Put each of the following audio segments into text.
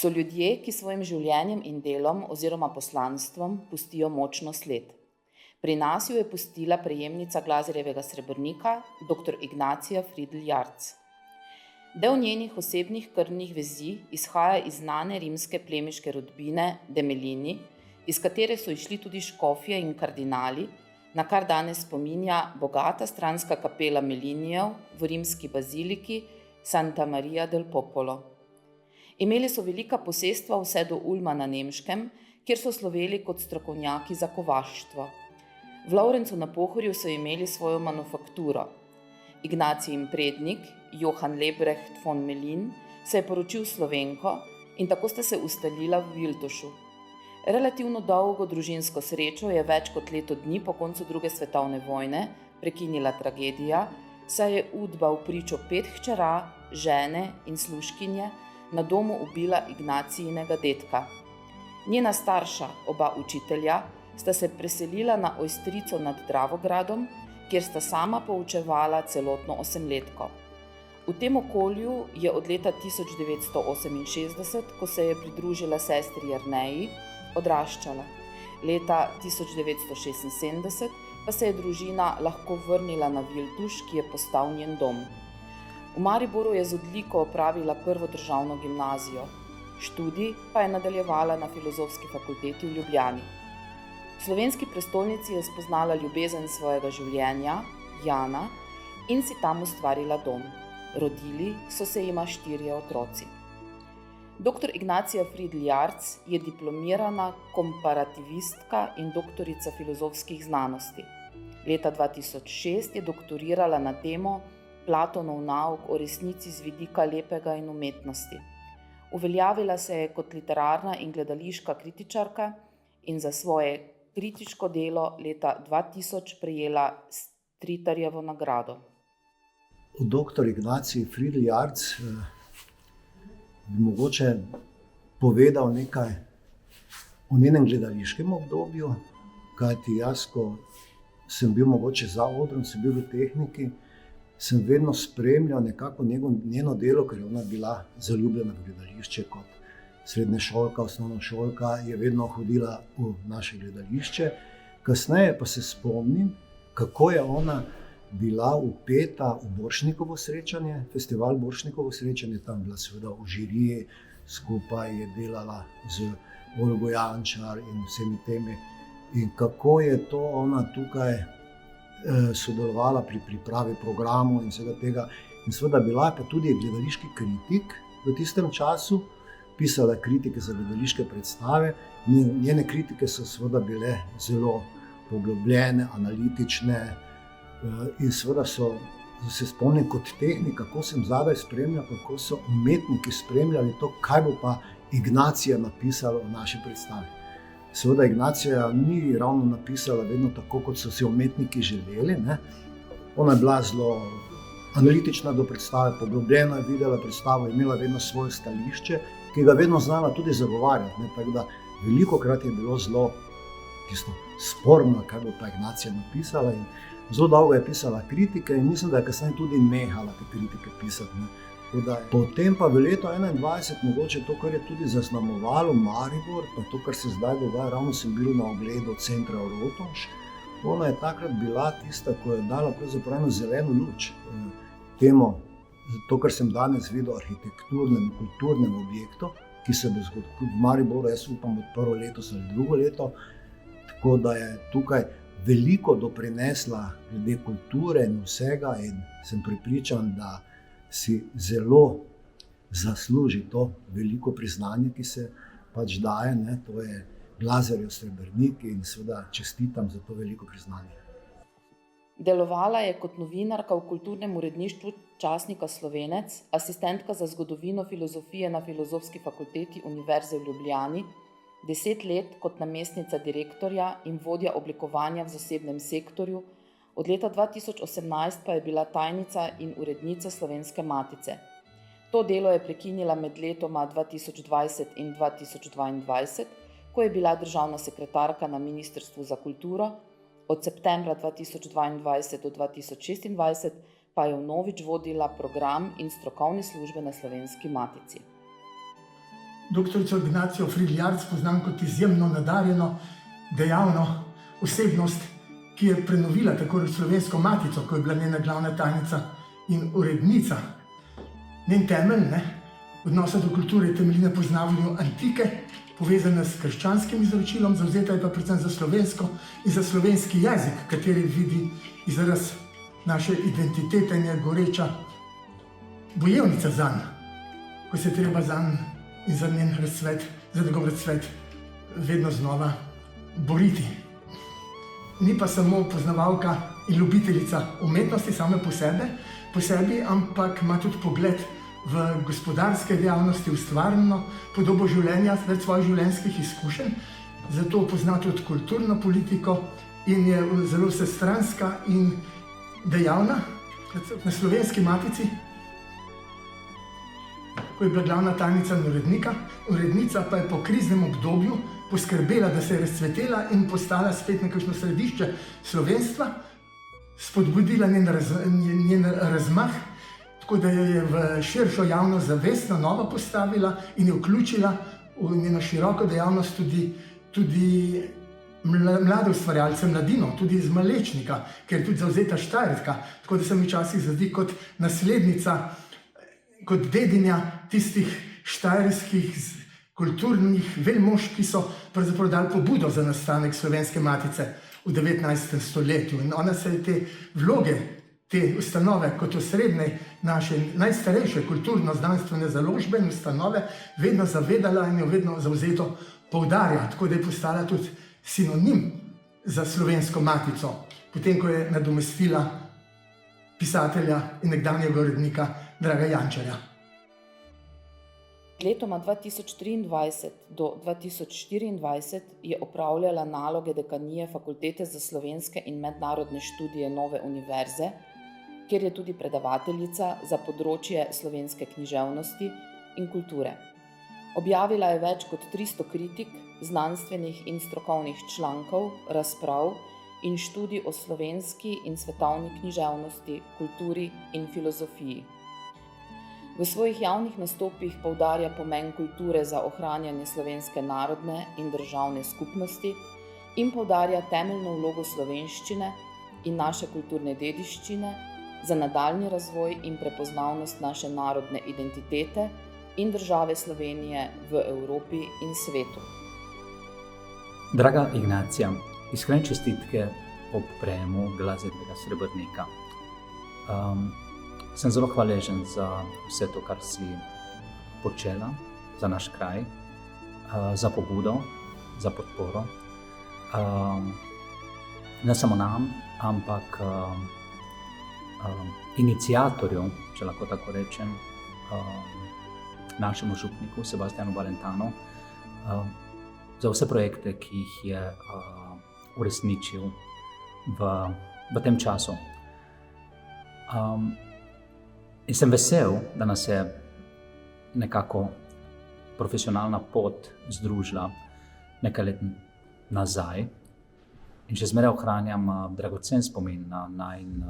So ljudje, ki svojim življenjem in delom oziroma poslanstvom pustijo močno sled. Pri nas jo je pustila prejemnica Glazerjevega srebrnika, dr. Ignacija Fridl Jarc. Del njenih osebnih krvnih vezi izhaja iz znane rimske plemiške rodbine de Melini, iz katere so išli tudi škofje in kardinali, na kar danes spominja bogata stranska kapela Melinijev v rimski baziliki Santa Maria del Popolo. Imeli so velika posestva vse do Ulma na Nemškem, kjer so sloveli kot strokovnjaki za kovaštvo. V Lovrencu na Pohorju so imeli svojo manufakturo. Ignacijin prednik, Johann Lebrecht von Melin, se je poročil s Slovenko in tako sta se ustalila v Viltušu. Relativno dolgo družinsko srečo je več kot leto dni po koncu druge svetovne vojne prekinila tragedija, saj je Udba v pričo 5 hčera, žene in služkinje na domu ubila Ignacijinega dedka. Njena starša, oba učitelja, sta se preselila na Ojstrico nad Dravogradom, kjer sta sama poučevala celotno osemletko. V tem okolju je od leta 1968, ko se je pridružila sestri Jerneji, odraščala. Leta 1976 pa se je družina lahko vrnila na Viltuš, ki je postal njen dom. V Mariboru je z odliko opravila prvo državno gimnazijo, študij pa je nadaljevala na Filozofski fakulteti v Ljubljani. V slovenski prestolnici je spoznala ljubezen svojega življenja, Jana, in si tam ustvarila dom. Rodili so se jima 4 otroci. Dr. Ignacija Fridl Jarc je diplomirana komparativistka in doktorica filozofskih znanosti. Leta 2006 je doktorirala na temo Platonov nauk o resnici z vidika lepega in umetnosti. Uveljavila se je kot literarna in gledališka kritičarka in za svoje kritiško delo leta 2000 prejela Stritarjevo nagrado. O dr. Ignaciji Fridl Jarc bi mogoče povedal nekaj o njenem gledališkem obdobju, kajti jaz, ko sem bil mogoče za odrom, sem bil v tehniki, sem vedno spremljal nekako njeno delo, ker je ona bila zaljubljena v gledališče kot srednješolka, osnovnošolka, je vedno hodila v naše gledališče. Kasneje pa se spomnim, kako je ona bila vpeta v Borštnikovo srečanje, festival Borštnikovo srečanje, tam bila seveda v žiriji, skupaj je delala z Olgo Jančar in vsemi temi. In kako je to ona tukaj sodelovala pri pripravi programov in vsega tega. In seveda bila je pa tudi gledališki kritik v tistem času, pisala kritike za gledališke predstave. Njene kritike so seveda bile zelo poglobljene, analitične in seveda se spomnim kot tehnik, kako sem zadaj spremljal, kako so umetniki spremljali to, kaj bo pa Ignacija napisala v naši predstavi. Seveda Ignacija ni ravno napisala vedno tako, kot so si umetniki želeli, ne. Ona je bila zelo analitična do predstave, poglobljena je videla predstavo, imela vedno svoje stališče, ki ga vedno znala tudi zagovarjati, ne. Tako da velikokrat je bilo zelo tisto sporno, kaj bo pa Ignacija napisala, in zelo dolgo je pisala kritike in mislim, da je kasneje tudi nehala te kritike pisati, ne. Potem pa v letu 2021, mogoče to, kar je tudi zaznamovalo Maribor, pa to, kar se zdaj dogaja, ravno sem bil na ogledu centra Rotonž, ona je takrat bila tista, ko je dala pravzaprav eno zeleno luč temu, to, kar sem danes videl, arhitekturnem, kulturnem objektu, ki se bo v Mariboru, jaz upam, odprlo letos ali drugo leto, tako da je tukaj veliko doprinesla glede kulture in vsega in sem prepričan, da si zelo zasluži to veliko priznanje, ki se pač daje, ne, to je Glazerjev srebrnik in seveda čestitam za to veliko priznanje. Delovala je kot novinarka v kulturnem uredništvu časnika Slovenec, asistentka za zgodovino filozofije na Filozofski fakulteti Univerze v Ljubljani, 10 let kot namestnica direktorja in vodja oblikovanja v zasebnem sektorju, od leta 2018 pa je bila tajnica in urednica Slovenske matice. To delo je prekinila med letoma 2020 in 2022, ko je bila državna sekretarka na Ministrstvu za kulturo, od septembra 2022 do 2026 pa je vnovič vodila program in strokovne službe na Slovenski matici. Doktorico Ignacijo Fridl Jarc poznam kot izjemno nadarjeno, dejavno osebnost, ki je prenovila tako Slovensko matico, ko je bila njena glavna tajnica in urednica. Njen temelj odnosa do kulture temelji na poznavanju antike, povezana s krščanskim izročilom, zavzeta je pa predvsem za slovensko in za slovenski jezik, kateri vidi izraz naše identitete in je goreča bojevnica zanj, ko se treba zanj in za njen razcvet, za njegov razcvet vedno znova boriti. Ni pa samo poznavalka in ljubiteljica umetnosti same po sebi, ampak ima tudi pogled v gospodarske dejavnosti, ustvarjeno podobo življenja, več svojih življenjskih izkušenj, zato pozna tudi kulturno politiko in je zelo vsestranska in dejavna. Na Slovenski matici, ko je bila glavna tajnica in urednica pa je po kriznem obdobju poskrbela, da se je razcvetela in postala spet nekakšno središče slovenstva, spodbudila njen razmah, tako da jo je v širšo javno zavest na novo postavila in jo vključila v njeno široko dejavnost tudi mlade ustvarjalce, mladino, tudi iz Malečnika, ker je tudi zavzeta Štajerka, tako da se mi včasih zdi kot naslednica, kot dedinja tistih štajerskih kulturnih velmož, ki so pravzaprav dali pobudo za nastanek Slovenske matice v 19. stoletju. In ona se je te vloge, te ustanove kot osrednje naše najstarejše kulturno-znanstvene založbene ustanove vedno zavedala in jo vedno zavzeto poudarja, tako da je postala tudi sinonim za Slovensko matico, potem ko je nadomestila pisatelja in nekdanjega urednika Draga Jančarja. Letoma 2023 do 2024 je opravljala naloge dekanije Fakultete za slovenske in mednarodne študije Nove univerze, kjer je tudi predavateljica za področje slovenske književnosti in kulture. Objavila je več kot 300 kritik, znanstvenih in strokovnih člankov, razprav in študij o slovenski in svetovni književnosti, kulturi in filozofiji. V svojih javnih nastopih poudarja pomen kulture za ohranjanje slovenske narodne in državne skupnosti in poudarja temeljno vlogo slovenščine in naše kulturne dediščine za nadaljnji razvoj in prepoznavnost naše narodne identitete in države Slovenije v Evropi in svetu. Draga Ignacija, iskrene čestitke ob prejemu Glazerjevega srebrnika. Sem zelo hvaležen za vse to, kar si počela za naš kraj, za pobudo, za podporo. Ne samo nam, ampak iniciatorju, če lahko tako rečem, našemu župniku Sebastianu Valentanu, za vse projekte, ki jih je uresničil v tem času. In sem vesel, da nas je nekako profesionalna pot združila nekaj let nazaj. In še zmeraj ohranjam dragocen spomin na najin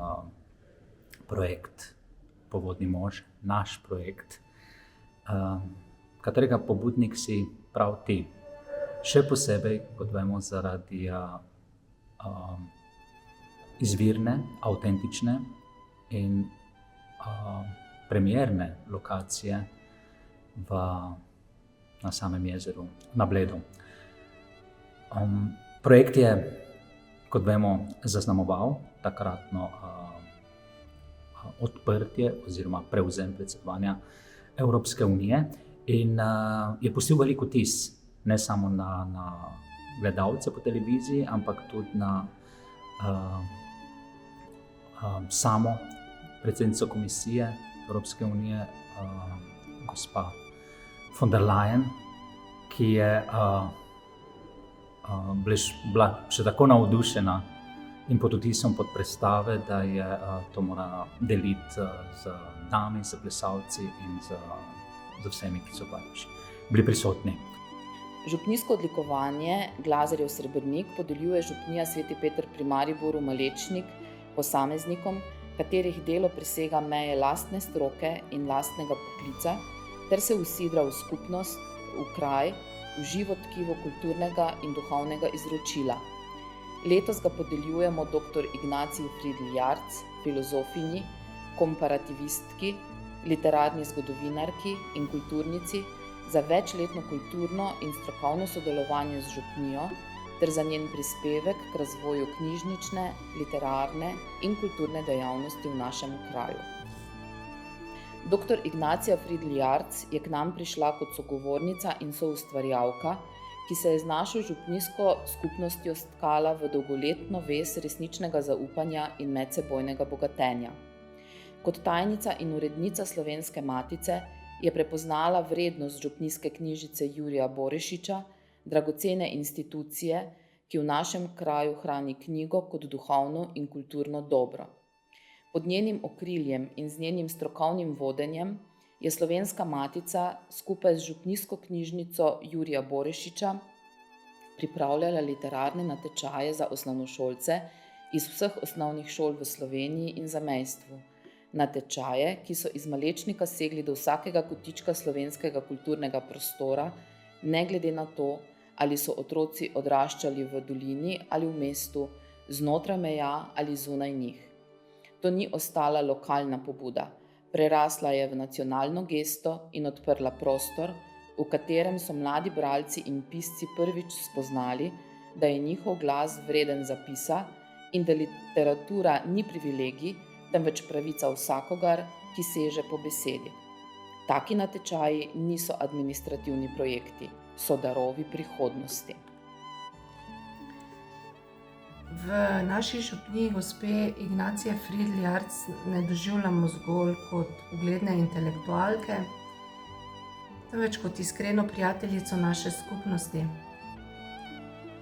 projekt Povodni mož, naš projekt, katerega pobudnik si prav ti. Še posebej, kot vemo, zaradi izvirne, avtentične in premierne lokacije na samem jezeru, na Bledu. Projekt je, kot vemo, zaznamoval takratno odprtje oziroma prevzem predsedovanja Evropske unije in je pustil velik vtis ne samo na gledalce po televiziji, ampak tudi na samo predsednico komisije Evropske unije, gospa von der Leyen, ki je bila še tako navdušena in pod vtisom pod predstave, da je to morala deliti z nami, z plesalci in z vsemi, ki so pač bili prisotni. Župnijsko odlikovanje Glazerjev srebrnik podeljuje župnija Sveti Peter pri Mariboru Malečnik posameznikom, katerih delo presega meje lastne stroke in lastnega poklica, ter se usidra v skupnost, v kraj, v živo tkivo kulturnega in duhovnega izročila. Letos ga podeljujemo dr. Ignaciji Fridl Jarc, filozofinji, komparativistki, literarni zgodovinarki in kulturnici za večletno kulturno in strokovno sodelovanje z župnijo ter za njen prispevek k razvoju knjižnične, literarne in kulturne dejavnosti v našem kraju. Dr. Ignacija Fridl Jarc je k nam prišla kot sogovornica in soustvarjalka, ki se je z našo župnijsko skupnostjo stkala v dolgoletno vez resničnega zaupanja in medsebojnega bogatenja. Kot tajnica in urednica Slovenske matice je prepoznala vrednost župnijske knjižnice Jurija Borešiča, dragocene institucije, ki v našem kraju hrani knjigo kot duhovno in kulturno dobro. Pod njenim okriljem in z njenim strokovnim vodenjem je Slovenska matica skupaj z župnijsko knjižnico Jurija Borešiča pripravljala literarne natečaje za osnovnošolce iz vseh osnovnih šol v Sloveniji in zamejstvu. Natečaje, ki so iz Malečnika segli do vsakega kotička slovenskega kulturnega prostora, ne glede na to, ali so otroci odraščali v dolini ali v mestu, znotraj meja ali zunaj njih. To ni ostala lokalna pobuda, prerasla je v nacionalno gesto in odprla prostor, v katerem so mladi bralci in pisci prvič spoznali, da je njihov glas vreden zapisa in da literatura ni privilegij, temveč pravica vsakogar, ki seže po besedi. Taki natečaji niso administrativni projekti, so darovi prihodnosti. V naši župniji gospe Ignacije Fridl Jarc ne doživljamo zgolj kot ugledne intelektualke, temveč kot iskreno prijateljico naše skupnosti.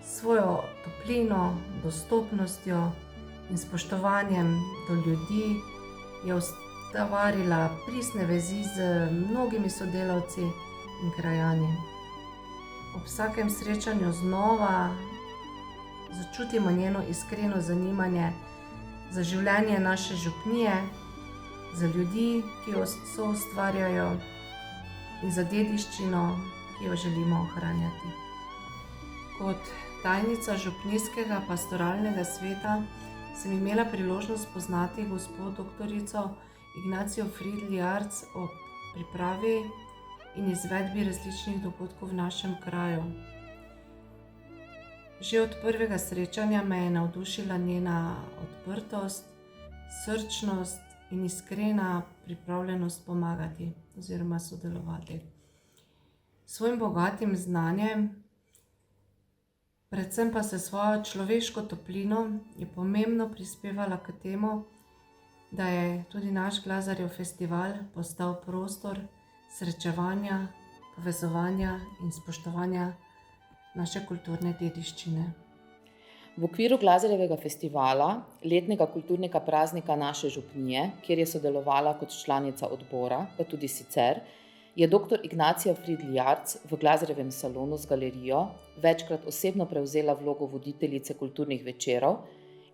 Svojo toplino, dostopnostjo in spoštovanjem do ljudi je ustvarila pristne vezi z mnogimi sodelavci in krajani. Ob vsakem srečanju znova začutimo njeno iskreno zanimanje za življenje naše župnije, za ljudi, ki jo soustvarjajo, in za dediščino, ki jo želimo ohranjati. Kot tajnica župnijskega pastoralnega sveta sem imela priložnost spoznati gospo doktorico Ignacijo Fridl Jarc ob pripravi in izvedbi različnih dogodkov v našem kraju. Že od prvega srečanja me je navdušila njena odprtost, srčnost in iskrena pripravljenost pomagati oziroma sodelovati. S svojim bogatim znanjem, predvsem pa s svojo človeško toplino, je pomembno prispevala k temu, da je tudi naš Glazarjev festival postal prostor srečevanja, povezovanja in spoštovanja naše kulturne dediščine. V okviru Glazarjevega festivala, letnega kulturnega praznika naše župnije, kjer je sodelovala kot članica odbora, pa tudi sicer, je dr. Ignacija Fridl Jarc v Glazarjevem salonu z galerijo večkrat osebno prevzela vlogo voditeljice kulturnih večerov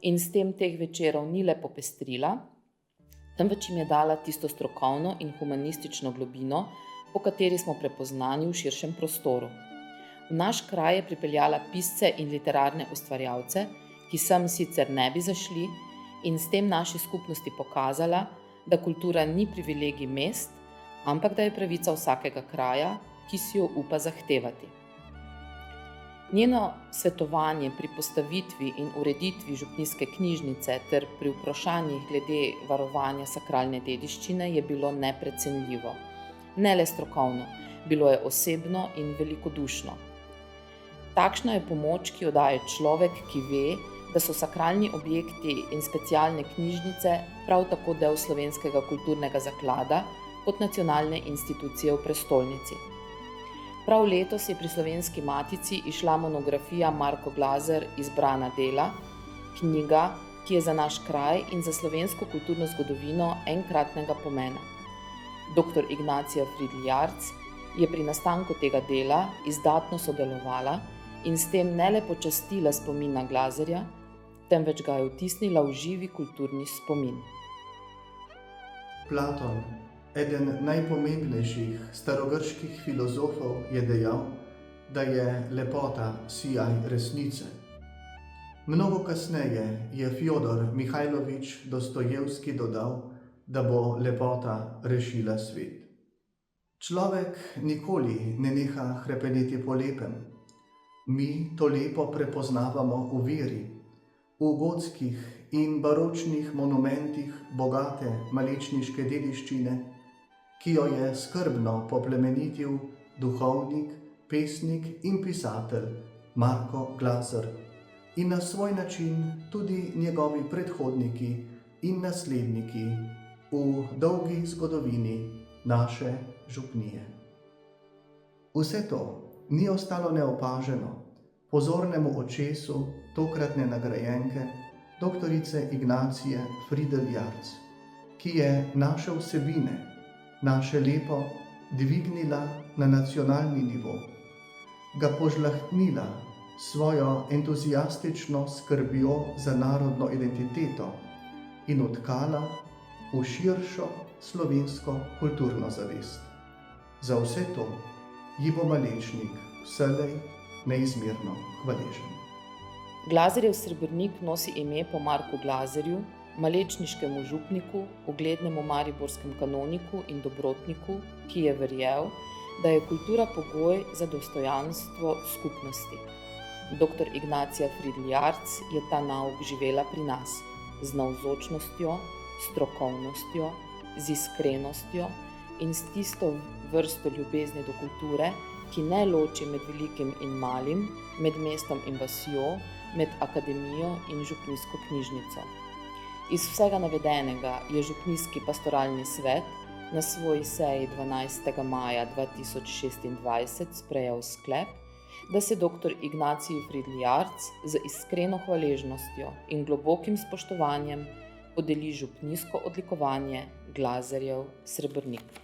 in s tem teh večerov ni le popestrila, temveč jim je dala tisto strokovno in humanistično globino, po kateri smo prepoznani v širšem prostoru. V naš kraj je pripeljala pisce in literarne ustvarjalce, ki sem sicer ne bi zašli, in s tem naši skupnosti pokazala, da kultura ni privilegij mest, ampak da je pravica vsakega kraja, ki si jo upa zahtevati. Njeno svetovanje pri postavitvi in ureditvi župnijske knjižnice ter pri vprašanjih glede varovanja sakralne dediščine je bilo neprecenljivo. Ne le strokovno, bilo je osebno in velikodušno. Takšna je pomoč, ki jo daje človek, ki ve, da so sakralni objekti in specialne knjižnice prav tako del slovenskega kulturnega zaklada kot nacionalne institucije v prestolnici. Prav letos je pri Slovenski matici izšla monografija Marko Glazer Izbrana dela, knjiga, ki je za naš kraj in za slovensko kulturno zgodovino enkratnega pomena. Dr. Ignacija Fridl Jarc je pri nastanku tega dela izdatno sodelovala in s tem ne le počastila spomin na Glazerja, temveč ga je vtisnila v živi kulturni spomin. Platon Eden najpomembnejših starogrških filozofov je dejal, da je lepota sijaj resnice. Mnogo kasneje je Fjodor Mihajlovič Dostojevski dodal, da bo lepota rešila svet. Človek nikoli ne neha hrepeneti po lepem. Mi to lepo prepoznavamo v veri, v gotskih in baročnih monumentih bogate malečniške dediščine, ki jo je skrbno poplemenitil duhovnik, pesnik in pisatelj Marko Glaser in na svoj način tudi njegovi predhodniki in nasledniki v dolgi zgodovini naše župnije. Vse to ni ostalo neopaženo pozornemu očesu tokratne nagrajenke, doktorice Ignacije Fridl Jarc, ki je naše vsebine, naše lepo dvignila na nacionalni nivo, ga požlahtnila svojo entuzijastično skrbjo za narodno identiteto in odkala v širšo slovensko kulturno zavest. Za vse to ji bo Malečnik vselej neizmerno hvaležen. Glazerjev srebrnik nosi ime po Marku Glazerju, malečniškemu župniku, uglednemu mariborskem kanoniku in dobrotniku, ki je verjel, da je kultura pogoj za dostojanstvo skupnosti. Dr. Ignacija Fridl Jarc je ta nauk živela pri nas z navzočnostjo, strokovnostjo, z iskrenostjo in s tisto vrsto ljubezni do kulture, ki ne loči med velikim in malim, med mestom in vasjo, med akademijo in župnijsko knjižnico. Iz vsega navedenega je župnijski pastoralni svet na svoji seji 12. maja 2026 sprejel sklep, da se dr. Ignaciji Fridl Jarc z iskreno hvaležnostjo in globokim spoštovanjem podeli župnijsko odlikovanje Glazerjev srebrnik.